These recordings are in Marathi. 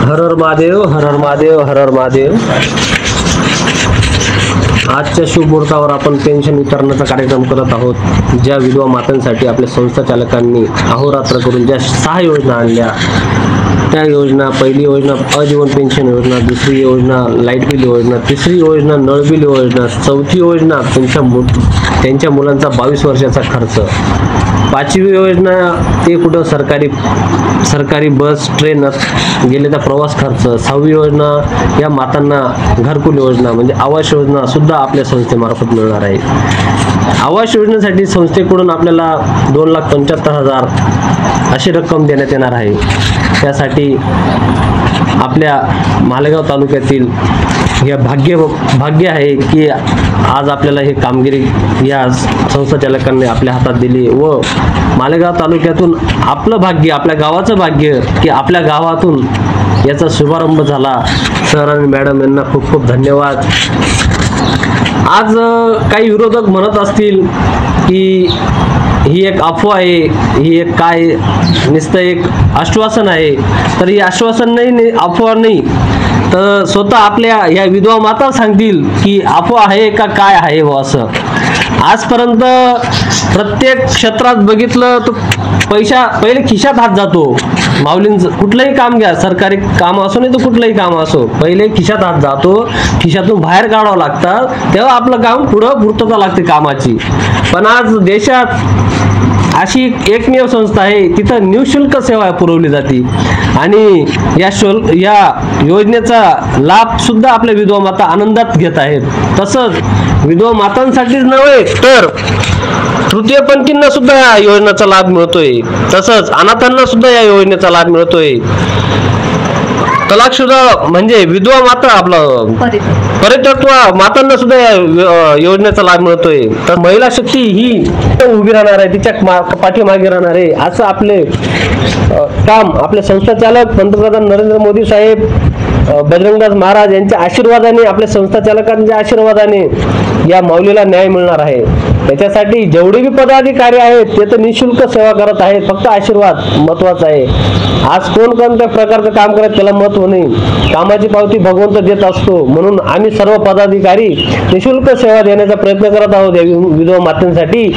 हर हर महादेव, हर हर महादेव, हर हर महादेव। आजच्या शुभ मुहूर्तावर आपण पेन्शन वितरणाचा कार्यक्रम करत आहोत। ज्या विधवा मातांसाठी आपल्या संस्था चालकांनी अहोरात्र करून ज्या 6 योजना आणल्या, त्या योजना, पहिली योजना आजीवन पेन्शन योजना, दुसरी योजना लाईट बिल योजना, तिसरी योजना नळ बिल योजना, चौथी योजना त्यांच्या मुलांचा 22 वर्षाचा खर्च, 5वी योजना ते कुठं सरकारी बस ट्रेनात गेलेला प्रवास खर्च, 6वी योजना या मातांना घरकुल योजना म्हणजे आवास योजना सुद्धा आपल्या संस्थेमार्फत मिळणार आहे। आवास योजनेसाठी संस्थेकडून आपल्याला 2,75,000 अशी रक्कम देण्यात येणार आहे। त्यासाठी आपल्या मालेगाव तालुक्यातील हे भाग्य आहे की आज आपल्याला हे कामगिरी या संस्था चालकांनी आपल्या हातात दिली व मालेगाव तालुक्यातून आपलं भाग्य, आपल्या गावाचं भाग्य की आपल्या गावातून याचा शुभारंभ झाला। सर आणि मॅडम यांना खूप खूप धन्यवाद। आज काही विरोधक म्हणत असतील की ही एक अफवा आहे, ही एक काय नुसतं एक आश्वासन आहे, तर ही आश्वासन नाही, अफवा नाही, तर स्वतः आपल्या या विधवा माता सांगतील की अफवा आहे का काय आहे व असं। आजपर्यंत प्रत्येक क्षेत्रात बघितलं तर पैसा पहिले खिशात हात जातो। माऊलींचं कुठलंही काम घ्या, सरकारी काम असो नाही तर कुठलंही काम असो, पहिले खिशात हात जातो, खिशातून बाहेर काढावं लागतं, तेव्हा आपलं काम पुढं पूर्तता लागते कामाची। पण आज देशात अशी एकमेव संस्था आहे तिथं निःशुल्क सेवा पुरवली जाते आणि या योजनेचा लाभ सुद्धा आपल्या विधवा माता आनंदात घेत आहेत। तसंच विधवा मातांसाठीच नव्हे तर तृतीयपंथींना सुद्धा या योजनेचा लाभ मिळतोय, तसंच अनाथांना सुद्धा या योजनेचा लाभ मिळतोय। तलाकशुदा म्हणजे विधवा माता आपलं परित्यक्ता मातांना सुद्धा या योजनेचा लाभ मिळतोय। तर महिला शक्ती ही उभी राहणार आहे, तिच्या पाठीमागे राहणार आहे, असं आपले काम आपले संस्था चालक पंतप्रधान नरेंद्र मोदी साहेब, बजरंगदास महाराज यांच्या आशीर्वादाने, आपल्या संस्था चालकांच्या आशीर्वादाने या माऊलीला न्याय मिळणार आहे। त्याच्यासाठी जेवढे बी पदाधिकारी आहेत ते तर निःशुल्क सेवा करत आहेत, फक्त आशीर्वाद महत्वाचा आहे। आज कोणत्या प्रकारचं काम करत त्याला महत्व नाही, कामाची पावती भगवंत देत असतो। म्हणून आम्ही सर्व पदाधिकारी निःशुल्क सेवा देण्याचा प्रयत्न करत आहोत या विधवा मातांसाठी।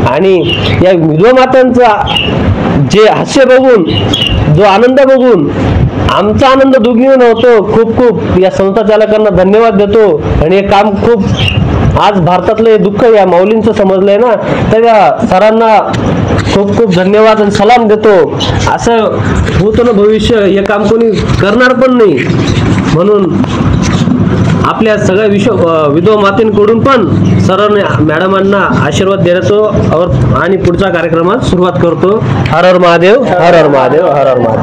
आणि या विधवा मातांचा जे हास्य बघून, जो आनंद बघून आमचा आनंद दुग्गीन होतो। खूप खूप या संस्था चालकांना धन्यवाद देतो। आणि हे काम खूप आज भारतातलं हे दुःख या माऊलींचं समजलंय ना, तर या सरांना खूप खूप धन्यवाद आणि सलाम देतो। असं होतं ना भविष्य, हे काम कोणी करणार पण नाही। म्हणून आपल्या सगळ्या विधवा मातेंकडून पण सरांनी मॅडमांना आशीर्वाद देण्याचो आणि पुढच्या कार्यक्रमात सुरुवात करतो। हर हर महादेव, हर हर महादेव, हर हर महादेव।